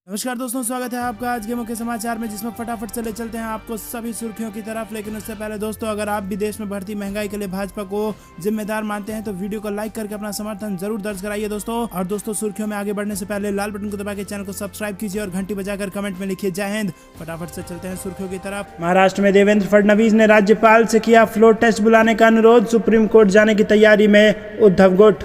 नमस्कार दोस्तों, स्वागत है आपका आज के मुख्य समाचार में, जिसमें फटाफट से ले चलते हैं आपको सभी सुर्खियों की तरफ। लेकिन उससे पहले दोस्तों, अगर आप भी देश में बढ़ती महंगाई के लिए भाजपा को जिम्मेदार मानते हैं तो वीडियो को लाइक करके अपना समर्थन जरूर दर्ज कराइए दोस्तों। और दोस्तों, सुर्खियों में आगे बढ़ने से पहले लाल बटन को दबा के चैनल को सब्सक्राइब कीजिए और घंटी बजाकर कमेंट में लिखिए जय हिंद। फटाफट से चलते हैं सुर्खियों की तरफ। महाराष्ट्र में देवेंद्र फडणवीस ने राज्यपाल से किया फ्लोर टेस्ट बुलाने का अनुरोध। सुप्रीम कोर्ट जाने की तैयारी में उद्धव गुट।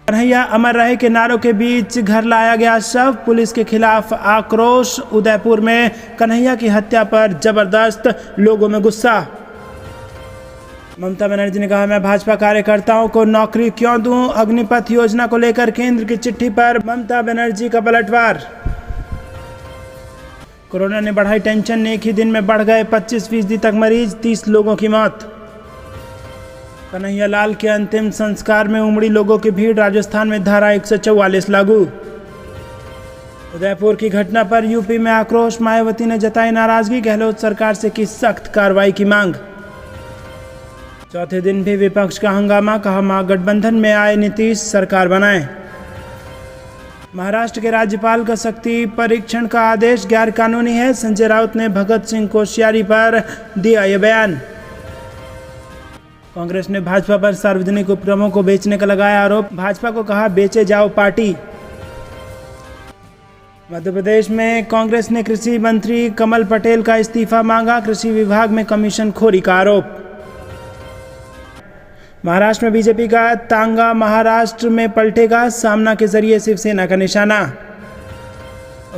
कन्हैया अमर रहे के नारों के बीच घर लाया गया शव, पुलिस के खिलाफ आक्रोश। उदयपुर में कन्हैया की हत्या पर जबरदस्त, लोगों में गुस्सा। ममता बनर्जी ने कहा, मैं भाजपा कार्यकर्ताओं को नौकरी क्यों दूं। अग्निपथ योजना को लेकर केंद्र की चिट्ठी पर ममता बनर्जी का पलटवार। कोरोना ने बढ़ाई टेंशन, एक ही दिन में बढ़ गए 25% तक मरीज, 30 लोगों की मौत। कन्हैया लाल के अंतिम संस्कार में उमड़ी लोगों की भीड़, राजस्थान में धारा 144 लागू। उदयपुर की घटना पर यूपी में आक्रोश, मायावती ने जताई नाराजगी, गहलोत सरकार से की सख्त कार्रवाई की मांग। चौथे दिन भी विपक्ष का हंगामा, कहा महागठबंधन में आए नीतीश सरकार बनाए। महाराष्ट्र के राज्यपाल का शक्ति परीक्षण का आदेश गैर कानूनी है, संजय राउत ने भगत सिंह कोश्यारी पर दिया ये बयान। कांग्रेस ने भाजपा पर सार्वजनिक उपक्रमों को बेचने का लगाया आरोप, भाजपा को कहा बेचे जाओ पार्टी। मध्य प्रदेश में कांग्रेस ने कृषि मंत्री कमल पटेल का इस्तीफा मांगा, कृषि विभाग में कमीशन खोरी का आरोप। महाराष्ट्र में बीजेपी का तांगा महाराष्ट्र में पलटेगा, सामना के जरिए शिवसेना का निशाना।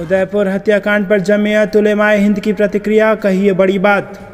उदयपुर हत्याकांड पर जमीयत उलेमाए हिंद की प्रतिक्रिया, कही ये बड़ी बात।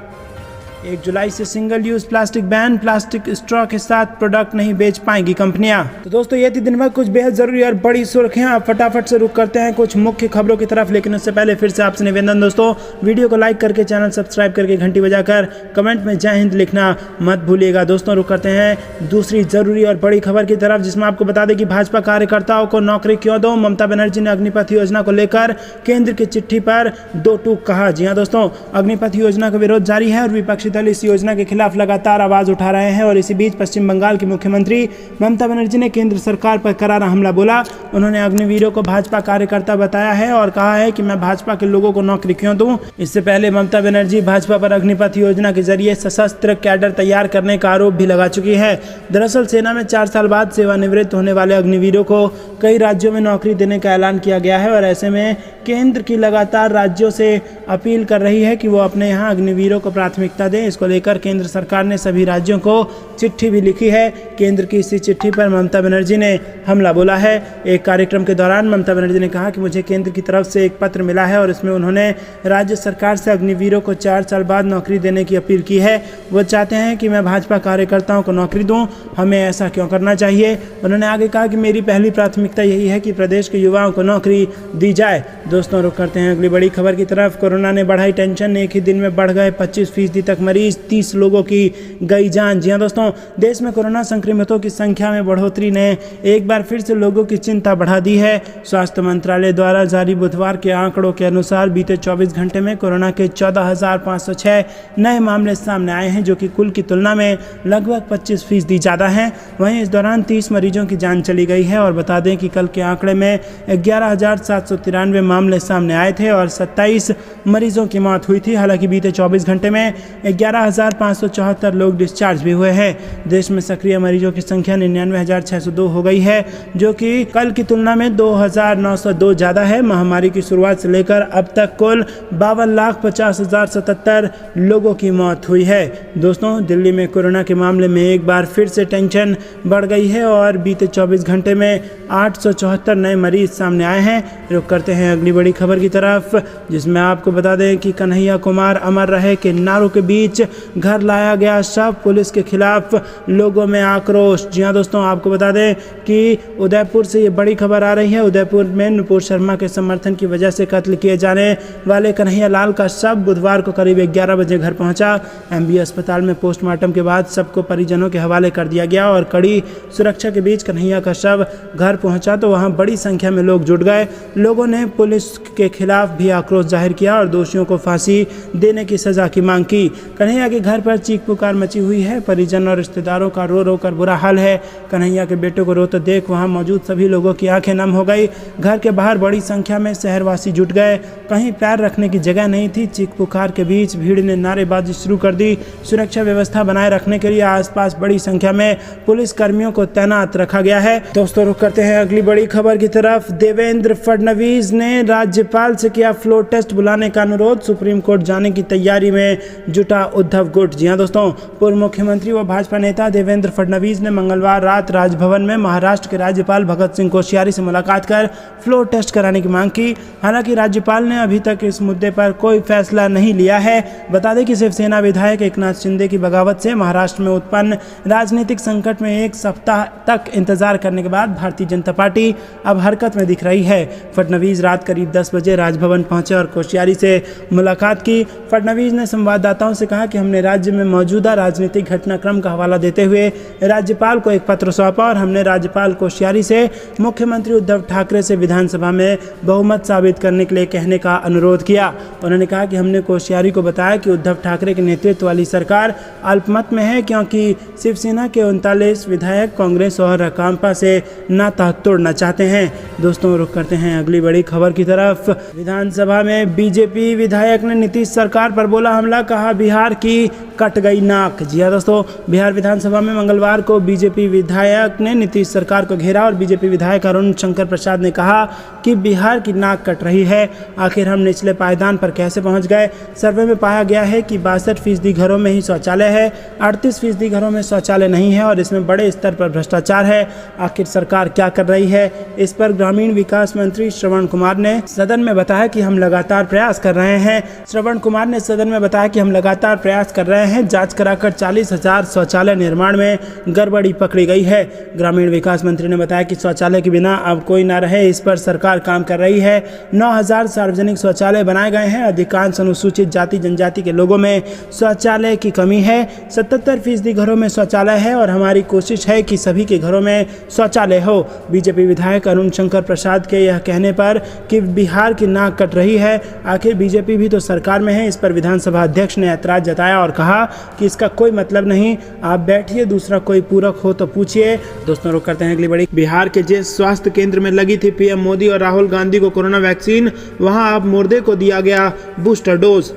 1 जुलाई से single use plastic ban, plastic straw के साथ प्रोडक्ट नहीं बेच पाएंगी कंपनियां। तो दोस्तों, ये थी दिन भर कुछ बेहद जरूरी और बड़ी सुर्खियां। आप फटाफट से रुक करते हैं कुछ मुख्य खबरों की तरफ। लेकिन उससे पहले फिर से आपसे निवेदन दोस्तों, वीडियो को लाइक करके चैनल सब्सक्राइब करके घंटी बजाकर कमेंट में जय हिंद लिखना मत भूलिएगा। दोस्तों, रुक करते हैं दूसरी जरूरी और बड़ी खबर की तरफ, जिसमें आपको बता दें कि भाजपा कार्यकर्ताओं को नौकरी क्यों दो। ममता बनर्जी ने अग्निपथ योजना को लेकर केंद्र की चिट्ठी पर दो टूक कहा। जी हाँ दोस्तों, अग्निपथ योजना का विरोध जारी है और विपक्षी दल इस योजना के खिलाफ लगातार आवाज उठा रहे हैं। और इसी बीच पश्चिम बंगाल की मुख्यमंत्री ममता बनर्जी ने केंद्र सरकार पर करारा हमला बोला। उन्होंने अग्निवीरों को भाजपा कार्यकर्ता बताया है और कहा है कि मैं भाजपा के लोगों को नौकरी क्यों दूं। इससे पहले ममता बनर्जी भाजपा पर अग्निपथ योजना के जरिए सशस्त्र कैडर तैयार करने का आरोप भी लगा चुकी है। दरअसल सेना में 4 साल बाद सेवानिवृत्त होने वाले अग्निवीरों को कई राज्यों में नौकरी देने का ऐलान किया गया है और ऐसे में केंद्र की लगातार राज्यों से अपील कर रही है कि वो अपने यहाँ अग्निवीरों को प्राथमिकता दें। इसको लेकर केंद्र सरकार ने सभी राज्यों को चिट्ठी भी लिखी है। केंद्र की इसी चिट्ठी पर ममता बनर्जी ने हमला बोला है। एक कार्यक्रम के दौरान ममता बनर्जी ने कहा कि मुझे केंद्र की तरफ से एक पत्र मिला है और इसमें उन्होंने राज्य सरकार से अग्निवीरों को 4 साल बाद नौकरी देने की अपील की है। वो चाहते हैं कि मैं भाजपा कार्यकर्ताओं को नौकरी दूं, हमें ऐसा क्यों करना चाहिए। उन्होंने आगे कहा कि मेरी पहली प्राथमिकता यही है कि प्रदेश के युवाओं को नौकरी दी जाए। दोस्तों, रुक करते हैं अगली बड़ी खबर की तरफ। कोरोना ने बढ़ाई टेंशन, एक ही दिन में बढ़ गए 25% तक मरीज, 30 लोगों की गई जान। जी हाँ दोस्तों, देश में कोरोना संक्रमितों की संख्या में बढ़ोतरी ने एक बार फिर से लोगों की चिंता बढ़ा दी है। स्वास्थ्य मंत्रालय द्वारा जारी बुधवार के आंकड़ों के अनुसार बीते 24 घंटे में कोरोना के 14,506 नए मामले सामने आए हैं, जो कि कुल की तुलना में लगभग 25% ज़्यादा हैं। वहीं इस दौरान 30 मरीजों की जान चली गई है। और बता दें कि कल के आंकड़े में 11,793 मामले सामने आए थे और 27 मरीजों की मौत हुई थी। हालांकि बीते 24 घंटे में 11,574 लोग डिस्चार्ज भी हुए हैं। देश में सक्रिय मरीजों की संख्या 99,602 हो गई है, जो कि कल की तुलना में 2,902 ज़्यादा है। महामारी की शुरुआत से लेकर अब तक कुल 52,50,077 लोगों की मौत हुई है। दोस्तों, दिल्ली में कोरोना के मामले में एक बार फिर से टेंशन बढ़ गई है और बीते 24 घंटे में 874 नए मरीज सामने आए हैं। रुक करते हैं अगली बड़ी खबर की तरफ, जिसमें आपको बता दें कि कन्हैया कुमार अमर रहे के नारों के बीच घर लाया गया शव, पुलिस के खिलाफ लोगों में आक्रोश। जी हाँ दोस्तों, आपको बता दें कि उदयपुर से ये बड़ी खबर आ रही है। उदयपुर में नुपुर शर्मा के समर्थन की वजह से कत्ल किए जाने वाले कन्हैया लाल का शव बुधवार को करीब 11 बजे घर पहुंचा। MB अस्पताल में पोस्टमार्टम के बाद सबको परिजनों के हवाले कर दिया गया और कड़ी सुरक्षा के बीच कन्हैया का शव घर पहुंचा तो वहां बड़ी संख्या में लोग जुट गए। लोगों ने पुलिस के खिलाफ भी आक्रोश जाहिर किया और दोषियों को फांसी देने की सजा की मांग की। कन्हैया के घर पर चीख पुकार मची हुई है। परिजन और और रिश्तेदारों का रो रो कर बुरा हाल है। कन्हैया के बेटे को रोते देख वहां मौजूद सभी लोगों की आंखें नम हो गई। घर के बाहर बड़ी संख्या में शहरवासी जुट गए। कहीं पैर रखने की जगह नहीं थी। चीख पुकार के बीच भीड़ ने नारेबाजी शुरू कर दी। सुरक्षा व्यवस्था बनाए रखने के लिए आसपास बड़ी संख्या में पुलिस कर्मियों को तैनात रखा गया है। दोस्तों रुक करते हैं अगली बड़ी खबर की तरफ। देवेंद्र फडणवीस ने राज्यपाल से किया फ्लोर टेस्ट बुलाने का अनुरोध। सुप्रीम कोर्ट जाने की तैयारी में जुटा उद्धव गुट। जी हां दोस्तों, पूर्व मुख्यमंत्री व भाजपा नेता देवेंद्र फडणवीस ने मंगलवार रात राजभवन में महाराष्ट्र के राज्यपाल भगत सिंह कोश्यारी से मुलाकात कर फ्लोर टेस्ट कराने की मांग की। हालांकि राज्यपाल ने अभी तक इस मुद्दे पर कोई फैसला नहीं लिया है। बता दें कि शिवसेना विधायक एकनाथ शिंदे की बगावत से महाराष्ट्र में उत्पन्न राजनीतिक संकट में एक सप्ताह तक इंतजार करने के बाद भारतीय जनता पार्टी अब हरकत में दिख रही है। फडणवीस रात करीब 10 बजे राजभवन पहुंचे और कोश्यारी से मुलाकात की। फडणवीस ने संवाददाताओं से कहा कि हमने राज्य में मौजूदा राजनीतिक घटनाक्रम का हवाला देते हुए राज्यपाल को एक पत्र सौंपा और हमने राज्यपाल कोश्यारी से मुख्यमंत्री उद्धव ठाकरे से विधानसभा में बहुमत साबित करने के लिए कहने का अनुरोध किया। उन्होंने कहा कि हमने कोश्यारी को बताया कि उद्धव ठाकरे के नेतृत्व वाली सरकार अल्पमत में है, क्योंकि शिवसेना के 39 विधायक कांग्रेस और राकांपा से नाता तोड़ना चाहते हैं। दोस्तों रुक करते हैं अगली बड़ी खबर की तरफ। विधानसभा में बीजेपी विधायक ने नीतीश सरकार पर बोला हमला, कहा बिहार की कट गई नाक। जी हाँ दोस्तों, बिहार विधानसभा में मंगलवार को बीजेपी विधायक ने नीतीश सरकार को घेरा और बीजेपी विधायक अरुण शंकर प्रसाद ने कहा कि बिहार की नाक कट रही है। आखिर हम निचले पायदान पर कैसे पहुंच गए? सर्वे में पाया गया है कि 62% घरों में ही शौचालय है, 38% घरों में शौचालय नहीं है और इसमें बड़े स्तर पर भ्रष्टाचार है। आखिर सरकार क्या कर रही है? इस पर ग्रामीण विकास मंत्री श्रवण कुमार ने सदन में बताया कि हम लगातार प्रयास कर रहे हैं। श्रवण कुमार ने सदन में बताया कि हम लगातार प्रयास कर रहे हैं। जांच कराकर 40,000 शौचालय निर्माण में गड़बड़ी पकड़ी गई है। ग्रामीण विकास मंत्री ने बताया कि शौचालय के बिना अब कोई न रहे, इस पर सरकार काम कर रही है। 9,000 सार्वजनिक शौचालय बनाए गए हैं। अधिकांश अनुसूचित जाति जनजाति के लोगों में शौचालय की कमी है। 77% घरों में शौचालय है और हमारी कोशिश है कि सभी के घरों में शौचालय हो। बीजेपी विधायक अरुण शंकर प्रसाद के यह कहने पर कि बिहार की नाक कट रही है, आखिर बीजेपी भी तो सरकार में है, इस पर विधानसभा अध्यक्ष ने ऐतराज जताया और कहा कि इसका कोई मतलब नहीं, आप बैठिए, दूसरा कोई पूरक हो तो पूछिए। दोस्तों रुक करते हैं अगली बड़ी। बिहार के जिस स्वास्थ्य केंद्र में लगी थी पीएम मोदी और राहुल गांधी को कोरोना वैक्सीन, वहां अब मुर्दे को दिया गया बूस्टर डोज।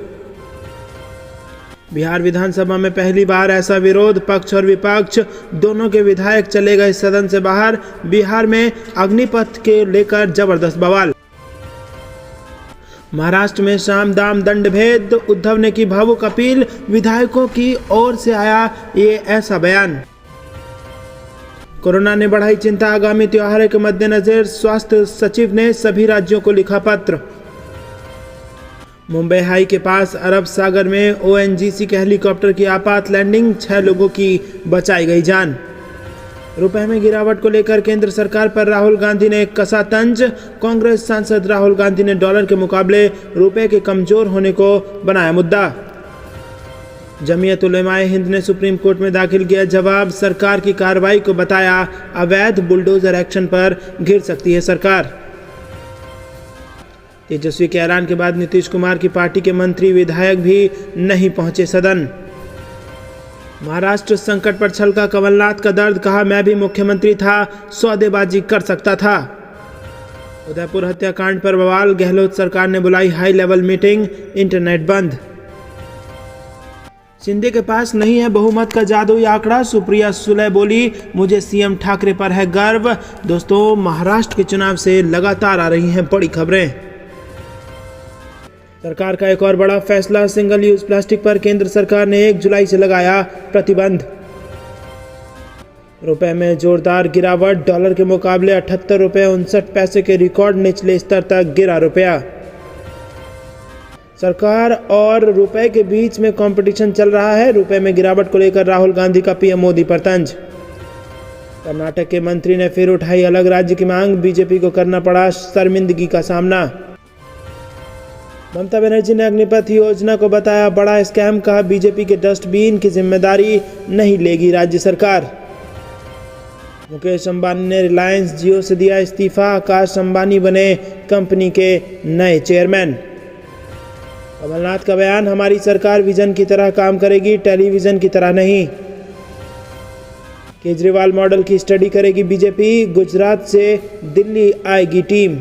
बिहार विधानसभा में पहली बार ऐसा विरोध, पक्ष और विपक्ष दोनों के विधायक चले गए सदन से बाहर। बिहार में अग्निपथ के लेकर जबरदस्त बवाल। महाराष्ट्र में साम दाम दंड भेद, उद्धव ने की भावुक अपील, विधायकों की ओर से आया ये ऐसा बयान। कोरोना ने बढ़ाई चिंता, आगामी त्योहारों के मद्देनजर स्वास्थ्य सचिव ने सभी राज्यों को लिखा पत्र। मुंबई हाई के पास अरब सागर में ओएनजीसी के हेलीकॉप्टर की आपात लैंडिंग, 6 लोगों की बचाई गई जान। रुपए में गिरावट को लेकर केंद्र सरकार पर राहुल गांधी ने कसा तंज। कांग्रेस सांसद राहुल गांधी ने डॉलर के मुकाबले रुपए के कमजोर होने को बनाया मुद्दा। जमीयत उलेमाए हिंद ने सुप्रीम कोर्ट में दाखिल किया जवाब, सरकार की कार्रवाई को बताया अवैध, बुलडोजर एक्शन पर घिर सकती है सरकार। तेजस्वी के ऐलान के बाद नीतीश कुमार की पार्टी के मंत्री विधायक भी नहीं पहुंचे सदन। महाराष्ट्र संकट पर छलका कमलनाथ का दर्द, कहा मैं भी मुख्यमंत्री था, सौदेबाजी कर सकता था। उदयपुर हत्याकांड पर बवाल, गहलोत सरकार ने बुलाई हाई लेवल मीटिंग, इंटरनेट बंद। शिंदे के पास नहीं है बहुमत का जादुई आंकड़ा, सुप्रिया सुले बोली मुझे सीएम ठाकरे पर है गर्व। दोस्तों महाराष्ट्र के चुनाव से लगातार आ रही हैं बड़ी खबरें। सरकार का एक और बड़ा फैसला, सिंगल यूज प्लास्टिक पर केंद्र सरकार ने 1 जुलाई से लगाया प्रतिबंध। रुपए में जोरदार गिरावट, डॉलर के मुकाबले 78 रुपये 59 पैसे के रिकॉर्ड निचले स्तर तक गिरा रुपया। सरकार और रुपए के बीच में कंपटीशन चल रहा है। रुपए में गिरावट को लेकर राहुल गांधी का पीएम मोदी पर तंज। कर्नाटक के मंत्री ने फिर उठाई अलग राज्य की मांग, बीजेपी को करना पड़ा शर्मिंदगी का सामना। ममता बनर्जी ने अग्निपथ योजना को बताया बड़ा स्कैम, कहा बीजेपी के डस्टबिन की जिम्मेदारी नहीं लेगी राज्य सरकार। मुकेश अंबानी ने रिलायंस जियो से दिया इस्तीफा, आकाश अंबानी बने कंपनी के नए चेयरमैन। कमलनाथ का बयान, हमारी सरकार विजन की तरह काम करेगी, टेलीविजन की तरह नहीं। केजरीवाल मॉडल की स्टडी करेगी बीजेपी, गुजरात से दिल्ली आएगी टीम।